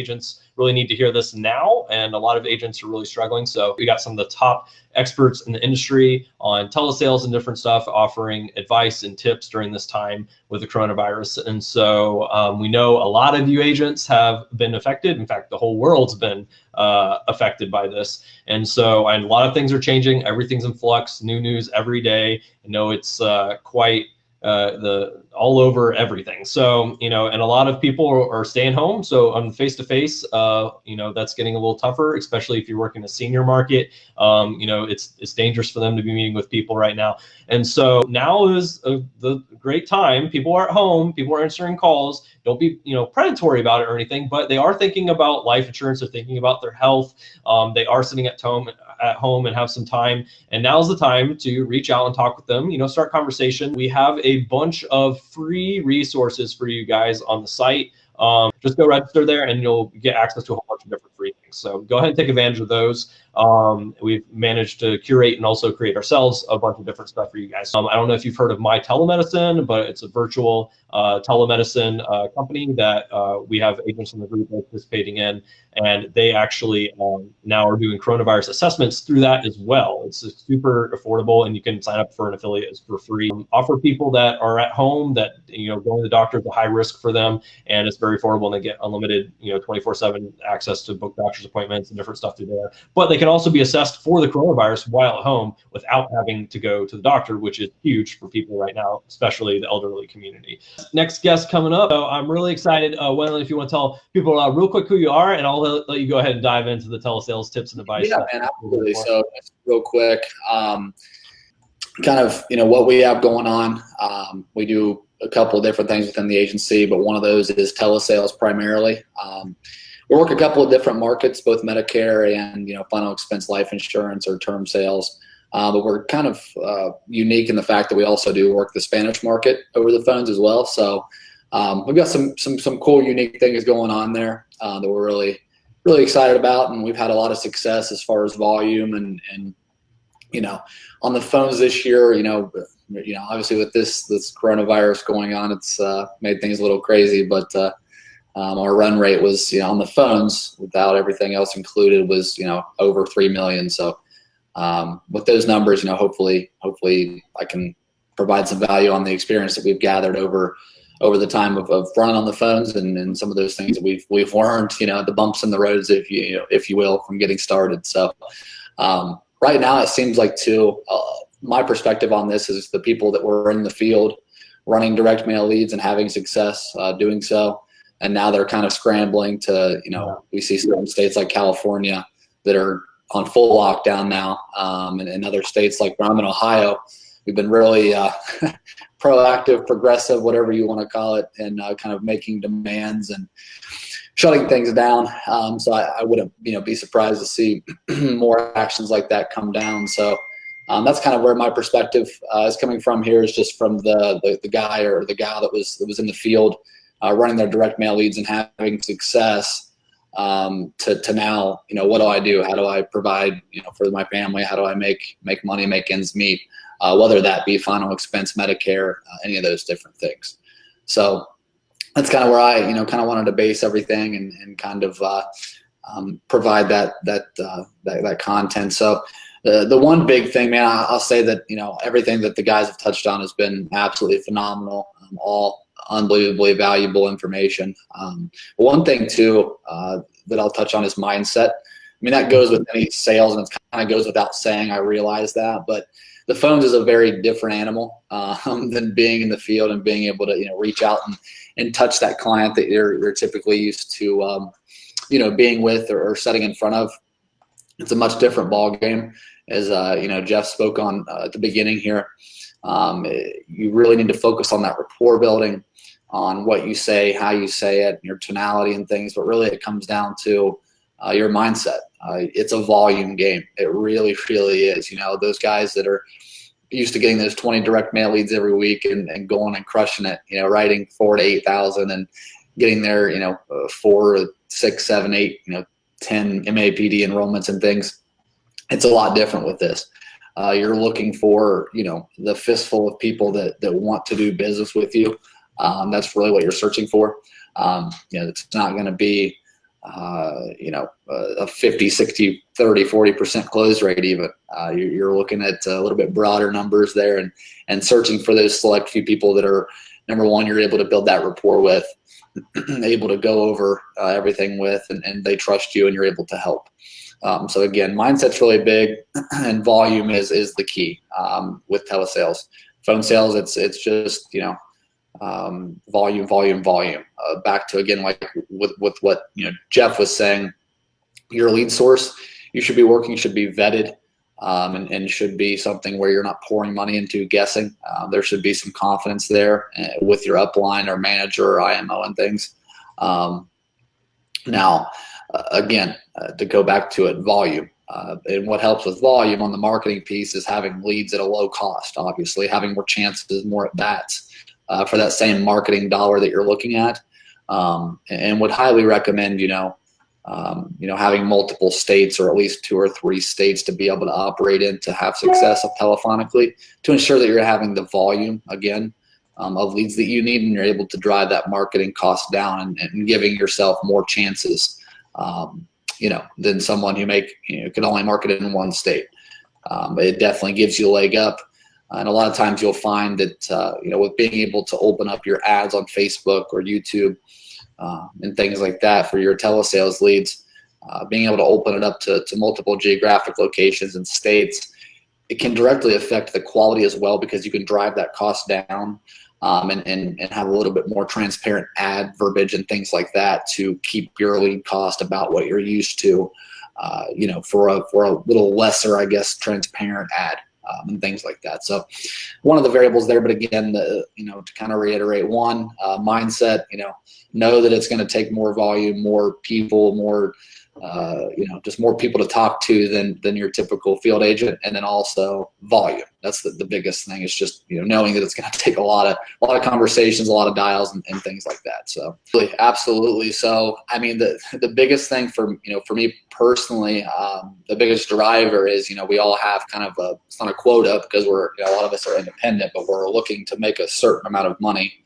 agents really need to hear this now, and a lot of agents are really struggling. So we got some of the top experts in the industry on telesales and different stuff offering advice and tips during this time with the coronavirus. And so we know a lot of you agents have been affected. In fact, the whole world's been affected by this. And so a lot of things are changing. Everything's in flux, new news every day. I know it's quite all over everything. So, and a lot of people are staying home. So on face-to-face, that's getting a little tougher, especially if you're working a senior market. It's dangerous for them to be meeting with people right now. And so now is the great time. People are at home, people are answering calls. Don't be, predatory about it or anything, but they are thinking about life insurance. They're thinking about their health. They are sitting at home and have some time. And now's the time to reach out and talk with them, start conversation. We have a bunch of free resources for you guys on the site. Just go register there and you'll get access to a whole bunch of different free things. So go ahead and take advantage of those. We've managed to curate and also create ourselves a bunch of different stuff for you guys. I don't know if you've heard of My Telemedicine, but it's a virtual telemedicine company that we have agents in the group participating in, and they actually now are doing coronavirus assessments through that as well. It's super affordable, and you can sign up for an affiliate for free. Offer people that are at home that going to the doctor is a high risk for them, and it's very affordable, and they get unlimited 24/7 access to book doctor's appointments and different stuff through there. But they can also be assessed for the coronavirus while at home without having to go to the doctor, which is huge for people right now, especially the elderly community. Next guest coming up. So I'm really excited. Waylon, if you want to tell people real quick who you are, and I'll let you go ahead and dive into the telesales tips and advice. Yeah, man, absolutely. So real quick, kind of, what we have going on. We do a couple of different things within the agency, but one of those is telesales primarily. We work a couple of different markets, both Medicare and final expense life insurance or term sales. But we're kind of unique in the fact that we also do work the Spanish market over the phones as well. So we've got some cool, unique things going on there that we're really, really excited about, and we've had a lot of success as far as volume and on the phones this year. Obviously with this coronavirus going on, it's made things a little crazy, but our run rate was, on the phones without everything else included was, over 3 million. So with those numbers, hopefully I can provide some value on the experience that we've gathered over the time of running on the phones and some of those things that we've learned, the bumps in the roads, if you will, from getting started. So right now it seems like my perspective on this is the people that were in the field running direct mail leads and having success doing so. And now they're kind of scrambling to, we see certain states like California that are on full lockdown now. And in other states like where I'm in Ohio, we've been really proactive, progressive, whatever you want to call it, and kind of making demands and shutting things down. So I wouldn't, be surprised to see more actions like that come down. So that's kind of where my perspective is coming from here, is just from the guy or the gal that was in the field running their direct mail leads and having success, to now, what do I do? How do I provide, for my family? How do I make money, make ends meet? Whether that be final expense, Medicare, any of those different things. So that's kind of where I, kind of wanted to base everything and kind of provide that content. So the one big thing, man, I'll say that, everything that the guys have touched on has been absolutely phenomenal. All unbelievably valuable information. One thing too that I'll touch on is mindset. I mean, that goes with any sales, and it kind of goes without saying. I realize that, but the phones is a very different animal than being in the field and being able to reach out and touch that client that you're typically used to being with or sitting in front of. It's a much different ball game, as Jeff spoke on at the beginning here. You really need to focus on that rapport building, on what you say, how you say it, your tonality and things, but really it comes down to your mindset. It's a volume game. It really, really is. Those guys that are used to getting those 20 direct mail leads every week and going and crushing it, writing 4,000 to 8,000 and getting their, 4, 6, 7, 8, 10 MAPD enrollments and things. It's a lot different with this. You're looking for, the fistful of people that want to do business with you. That's really what you're searching for. It's not going to be a 50, 60, 30, 40% close rate even. You're looking at a little bit broader numbers there, and searching for those select few people that are, number one, you're able to build that rapport with, able to go over everything with, and they trust you and you're able to help. So again, mindset's really big, and volume is the key with telesales. Phone sales, it's just, volume. Back to, again, like with what Jeff was saying, your lead source, you should be vetted, and should be something where you're not pouring money into guessing. There should be some confidence there with your upline or manager or IMO and things. Now, again, to go back to it, volume. And what helps with volume on the marketing piece is having leads at a low cost, obviously, having more chances, more at bats for that same marketing dollar that you're looking at. And would highly recommend, having multiple states, or at least 2 or 3 states to be able to operate in, to have success telephonically, to ensure that you're having the volume, again, of leads that you need, and you're able to drive that marketing cost down, and giving yourself more chances, than someone who could only market it in 1 state. But it definitely gives you a leg up. And a lot of times you'll find that, with being able to open up your ads on Facebook or YouTube, and things like that for your telesales leads, being able to open it up to multiple geographic locations and states, it can directly affect the quality as well, because you can drive that cost down, and have a little bit more transparent ad verbiage and things like that to keep your lead cost about what you're used to, for a little lesser, I guess, transparent ad. And things like that. So one of the variables there, but again, to kind of reiterate, one, mindset, know that it's going to take more volume, more people, more, just more people to talk to than your typical field agent. And then also volume. That's the biggest thing. It's just, knowing that it's going to take a lot of conversations, a lot of dials and things like that. So absolutely. So, I mean, the biggest thing for me personally, the biggest driver is, we all have kind of it's not a quota, because we're, a lot of us are independent, but we're looking to make a certain amount of money,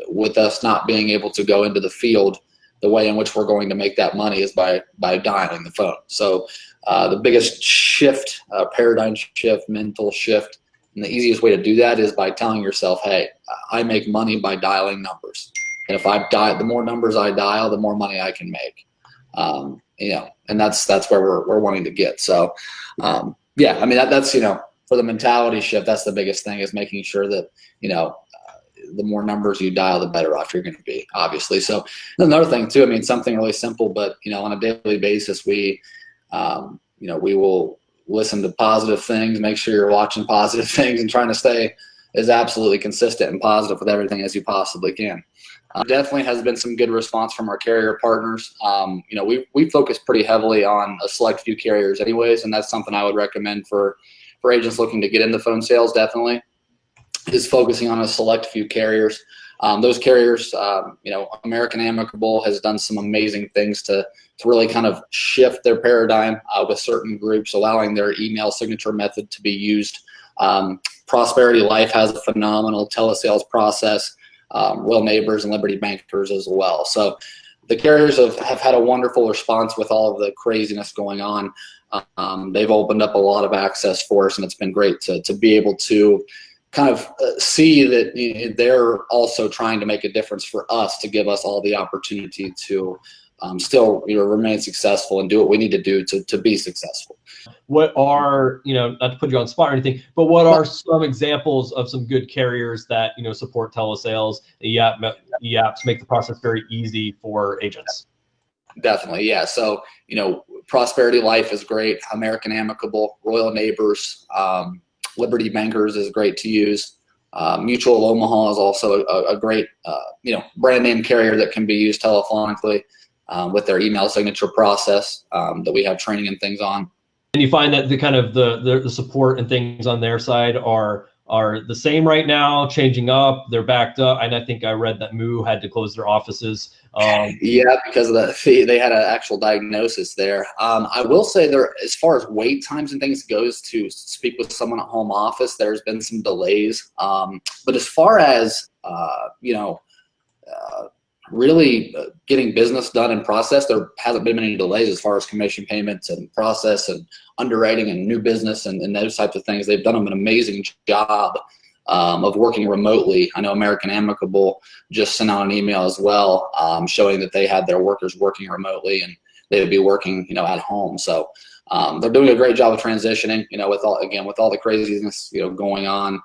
with us not being able to go into the field. The way in which we're going to make that money is by dialing the phone. So the biggest shift, paradigm shift, mental shift, and the easiest way to do that is by telling yourself, hey, I make money by dialing numbers. And if the more numbers I dial, the more money I can make. And that's where we're wanting to get. So yeah, I mean, that's, for the mentality shift, that's the biggest thing, is making sure that, the more numbers you dial, the better off you're going to be, obviously. So another thing too, I mean, something really simple, but, on a daily basis, we will listen to positive things, make sure you're watching positive things, and trying to stay as absolutely consistent and positive with everything as you possibly can. Definitely has been some good response from our carrier partners. We focus pretty heavily on a select few carriers anyways, and that's something I would recommend for agents looking to get into phone sales, definitely, is focusing on a select few carriers. Those carriers, American Amicable has done some amazing things to really kind of shift their paradigm with certain groups, allowing their email signature method to be used. Prosperity Life has a phenomenal telesales process, Will Neighbors and Liberty Bankers as well. So the carriers have had a wonderful response with all of the craziness going on. They've opened up a lot of access for us, and it's been great to be able to kind of see that they're also trying to make a difference for us, to give us all the opportunity to still remain successful and do what we need to do to be successful. What are, not to put you on the spot or anything, but what are some examples of some good carriers that, support telesales, EAPs, make the process very easy for agents? Definitely, yeah. So, Prosperity Life is great. American Amicable, Royal Neighbors, Liberty Bankers is great to use. Mutual Omaha is also a great, brand name carrier that can be used telephonically with their email signature process that we have training and things on. And you find that the kind of the support and things on their side are the same right now, changing up, they're backed up. And I think I read that Moo had to close their offices. Yeah, because of they had an actual diagnosis there. I will say there, as far as wait times and things goes to speak with someone at home office, there's been some delays. But as far as, really getting business done and processed. There hasn't been many delays as far as commission payments and process and underwriting and new business and those types of things. They've done an amazing job of working remotely. I know American Amicable just sent out an email as well, showing that they had their workers working remotely and they would be working, you know, at home. So they're doing a great job of transitioning, you know, with all the craziness, you know, going on.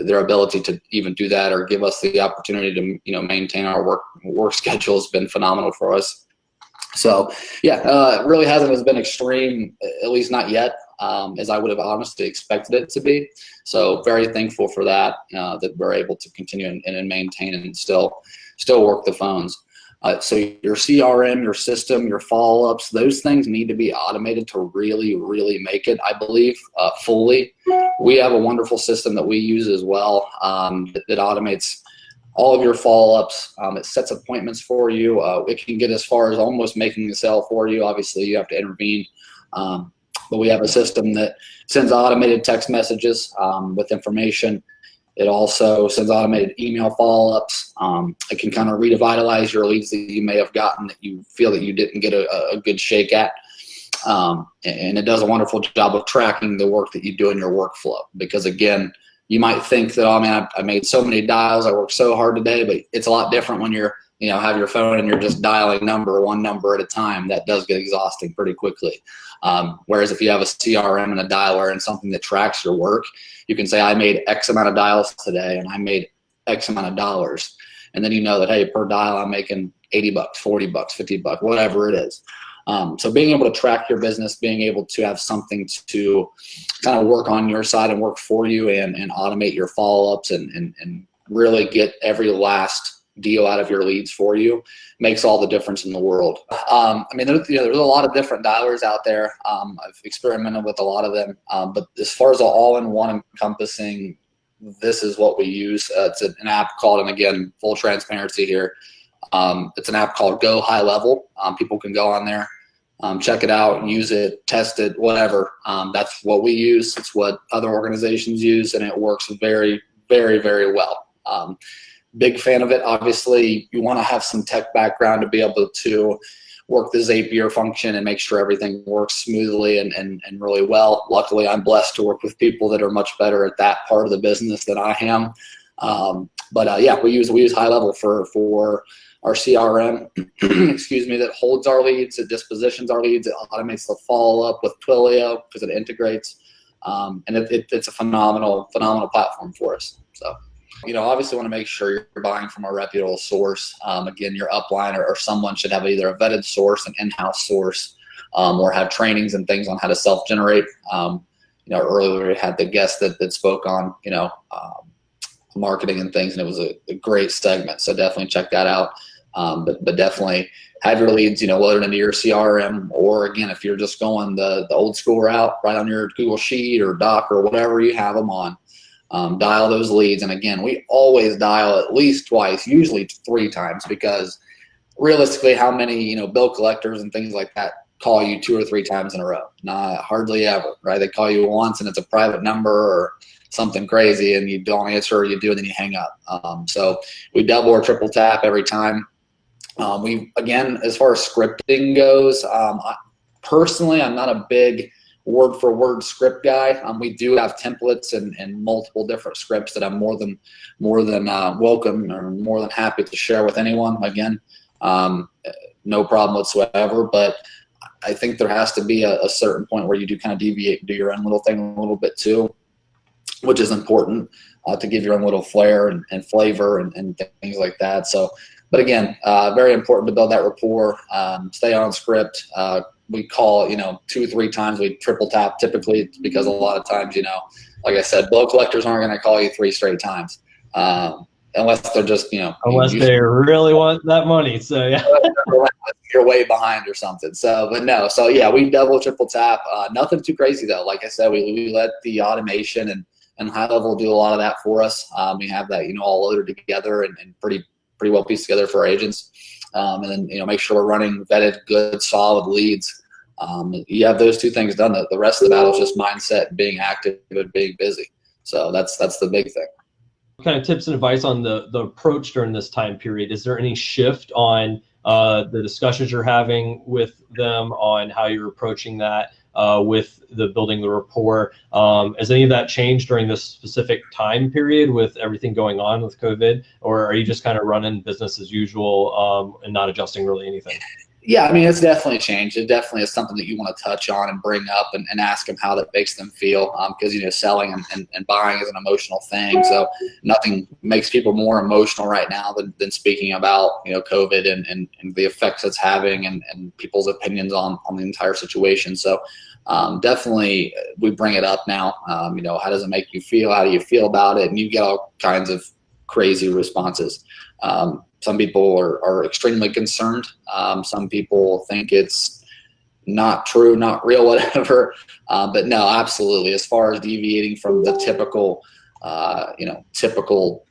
Their ability to even do that or give us the opportunity to, you know, maintain our work schedule has been phenomenal for us. So yeah, it really hasn't been extreme, at least not yet, as I would have honestly expected it to be. So very thankful for that, that we're able to continue and maintain and still work the phones. So your CRM, your system, your follow-ups, those things need to be automated to really, really make it, I believe, fully. We have a wonderful system that we use as well, that automates all of your follow-ups. It sets appointments for you. It can get as far as almost making a sale for you. Obviously, you have to intervene. But we have a system that sends automated text messages with information. It also sends automated email follow-ups. It can kind of revitalize your leads that you may have gotten that you feel that you didn't get a good shake at. And it does a wonderful job of tracking the work that you do in your workflow. Because again, you might think that, oh man, I made so many dials, I worked so hard today, but it's a lot different when you're, you know, have your phone and you're just dialing one number at a time. That does get exhausting pretty quickly. Whereas if you have a CRM and a dialer and something that tracks your work, you can say, I made X amount of dials today and I made X amount of dollars. And then you know that, hey, per dial, I'm making $80, $40, $50, whatever it is. So being able to track your business, being able to have something to kind of work on your side and work for you and automate your follow-ups and really get every last deal out of your leads for you makes all the difference in the world. I mean, there's a lot of different dialers out there. I've experimented with a lot of them, but as far as all-in-one encompassing, this is what we use. It's an app called, and again, full transparency here, it's an app called Go High Level. People can go on there, check it out, use it, test it, whatever. That's what we use. It's what other organizations use, and it works very, very, very well. Big fan of it. Obviously, you want to have some tech background to be able to work the Zapier function and make sure everything works smoothly and really well. Luckily, I'm blessed to work with people that are much better at that part of the business than I am. Yeah, we use High Level for our CRM, excuse me, that holds our leads, it dispositions our leads, it automates the follow-up with Twilio because it integrates, and it's a phenomenal platform for us. So, you know, obviously want to make sure you're buying from a reputable source. Again, your upline or someone should have either a vetted source, an in-house source, or have trainings and things on how to self-generate. You know, earlier we had the guest that spoke on, you know, marketing and things, and it was a great segment. So definitely check that out. But definitely have your leads, you know, loaded into your CRM, or again, if you're just going the old school route, right on your Google Sheet or Doc or whatever you have them on. Dial those leads. And again, we always dial at least twice, usually 3 times, because realistically, how many, you know, bill collectors and things like that call you 2 or 3 times in a row? Not hardly ever, right? They call you once and it's a private number or something crazy and you don't answer, or you do and then you hang up. So we double or triple tap every time. Again, as far as scripting goes, personally, I'm not a big word for word script guy. We do have templates and multiple different scripts that I'm more than welcome or more than happy to share with anyone. Again, no problem whatsoever, but I think there has to be a certain point where you do kind of deviate and do your own little thing a little bit too, which is important to give your own little flair and flavor and things like that. So, but again, very important to build that rapport, stay on script. We call, you know, 2 or 3 times, we triple tap typically, because a lot of times, you know, like I said, bill collectors aren't going to call you 3 straight times, unless they're just, you know. Unless they really want that money. So yeah. You're way behind or something. So, but no, so yeah, we double, triple tap. Nothing too crazy though. Like I said, we let the automation and High Level do a lot of that for us. We have that, you know, all loaded together and pretty well pieced together for our agents. And then, you know, make sure we're running vetted, good, solid leads. You have those 2 things done. The rest of the battle is just mindset, being active, and being busy. So that's the big thing. kind of tips and advice on the approach during this time period. Is there any shift on the discussions you're having with them on how you're approaching that with the building the rapport? Has any of that changed during this specific time period with everything going on with COVID, or are you just kind of running business as usual and not adjusting really anything? Yeah, I mean, it's definitely changed. It definitely is something that you want to touch on and bring up and ask them how that makes them feel. Because, selling and buying is an emotional thing. So nothing makes people more emotional right now than speaking about, COVID and the effects it's having and people's opinions on the entire situation. So definitely we bring it up now. How does it make you feel? How do you feel about it? And you get all kinds of crazy responses. Some people are extremely concerned. Some people think it's not true, not real, whatever. But no, absolutely. As far as deviating from the typical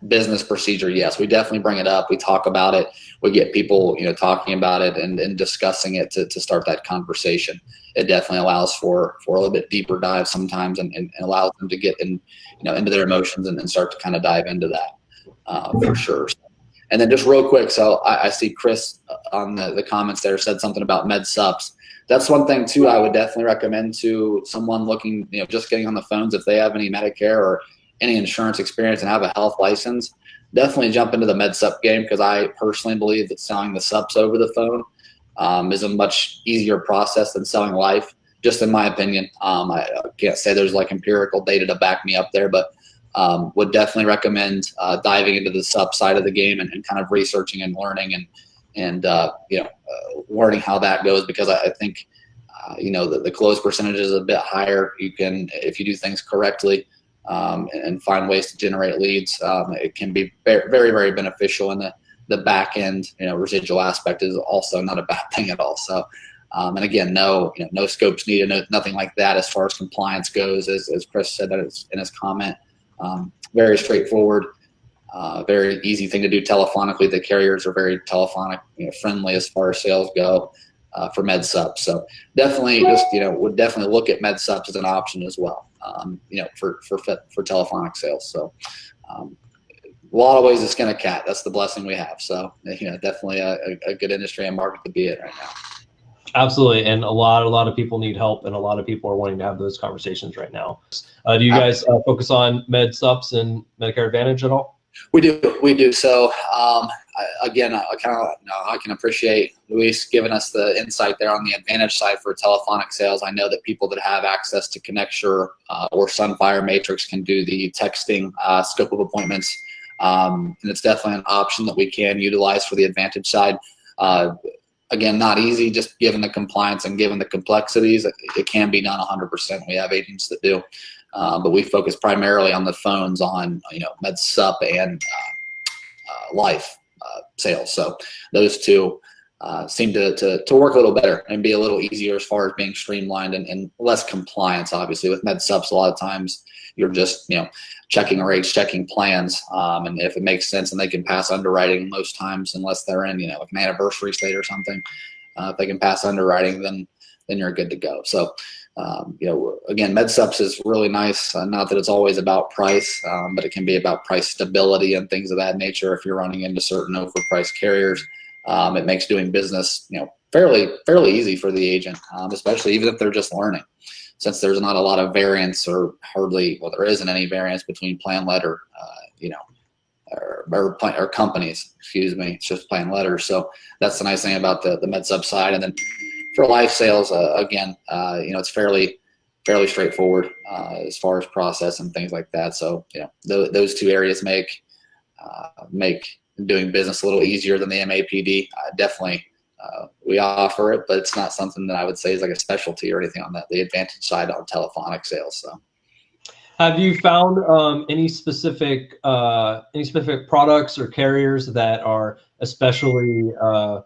business procedure, yes, we definitely bring it up. We talk about it. We get people, talking about it and discussing it to start that conversation. It definitely allows for a little bit deeper dive sometimes and allows them to get into their emotions and start to kind of dive into that. For sure. And then just real quick, so I see Chris on the comments there said something about med subs. That's one thing too I would definitely recommend to someone looking, just getting on the phones. If they have any Medicare or any insurance experience and have a health license, definitely jump into the med sup game, because I personally believe that selling the subs over the phone is a much easier process than selling life, just in my opinion. I can't say there's like empirical data to back me up there, but would definitely recommend diving into the sub side of the game and kind of researching and learning and learning how that goes, because I think the close percentage is a bit higher. You can, if you do things correctly and find ways to generate leads, it can be very, very beneficial. And the back end residual aspect is also not a bad thing at all. So and again, no scopes needed, nothing like that as far as compliance goes, as Chris said that in his comment. Very straightforward, very easy thing to do telephonically. The carriers are very telephonic friendly as far as sales go for med subs. So definitely would definitely look at med subs as an option as well, for telephonic sales. So a lot of ways to skin a cat. That's the blessing we have. So definitely a good industry and market to be in right now. Absolutely, and a lot of people need help, and a lot of people are wanting to have those conversations right now. Do you guys focus on med subs and Medicare Advantage at all? We do. So I can appreciate Luis giving us the insight there on the Advantage side for telephonic sales. I know that people that have access to Connecture or Sunfire Matrix can do the texting scope of appointments, and it's definitely an option that we can utilize for the Advantage side. Again, not easy, just given the compliance and given the complexities. It can be done 100%. We have agents that do, but we focus primarily on the phones on med sup and life sales. So those two seem to work a little better and be a little easier as far as being streamlined and less compliance. Obviously, with med sups, a lot of times you're just checking rates, checking plans, and if it makes sense, and they can pass underwriting most times, unless they're in like an anniversary state or something. If they can pass underwriting, then you're good to go. So again, med sups is really nice. Not that it's always about price, but it can be about price stability and things of that nature. If you're running into certain overpriced carriers, it makes doing business fairly easy for the agent, especially even if they're just learning. Since there's not a lot of variance, or hardly, well, there isn't any variance between plan letter, or companies, excuse me, it's just plan letters. So that's the nice thing about the med sub side. And then for life sales, again, it's fairly straightforward as far as process and things like that. So those two areas make doing business a little easier than the MAPD. Definitely. We offer it, but it's not something that I would say is like a specialty or anything on the Advantage side on telephonic sales. So, have you found any specific products or carriers that are especially, I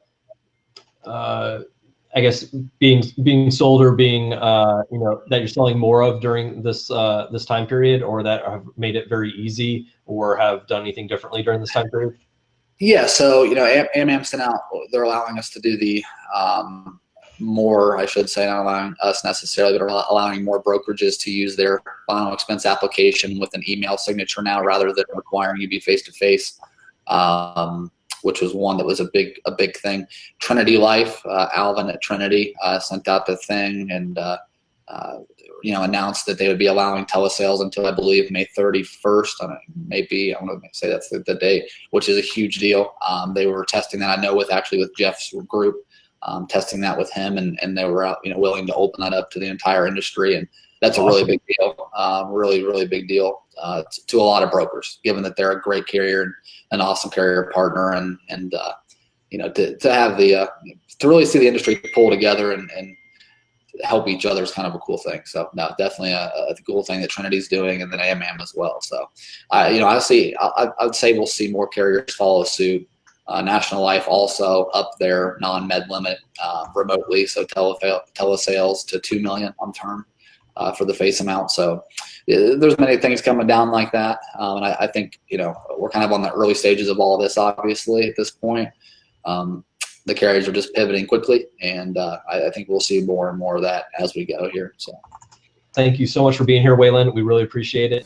guess, being sold or being that you're selling more of during this time period, or that have made it very easy, or have done anything differently during this time period? Yeah, so AmAm sent out, they're allowing us to do the more, I should say, not allowing us necessarily, but allowing more brokerages to use their final expense application with an email signature now, rather than requiring you be face-to-face, which was one that was a big thing. Trinity Life, Alvin at Trinity sent out the thing and announced that they would be allowing telesales until, I believe, May 31st. Maybe I want to say that's the date, which is a huge deal. They were testing that, I know, with Jeff's group, testing that with him, and they were willing to open that up to the entire industry, and that's awesome. A really big deal, really big deal to a lot of brokers, given that they're a great carrier and an awesome carrier partner, and to have to really see the industry pull together and help each other is kind of a cool thing. So no, definitely a cool thing that Trinity's doing, and then AMM as well. So I would say we'll see more carriers follow suit. National Life also up their non-med limit remotely, so telesales to $2 million on term for the face amount. So there's many things coming down like that, and I think we're kind of on the early stages of all this. Obviously, at this point, the carriers are just pivoting quickly, and I think we'll see more and more of that as we go here. So, thank you so much for being here, Waylon. We really appreciate it.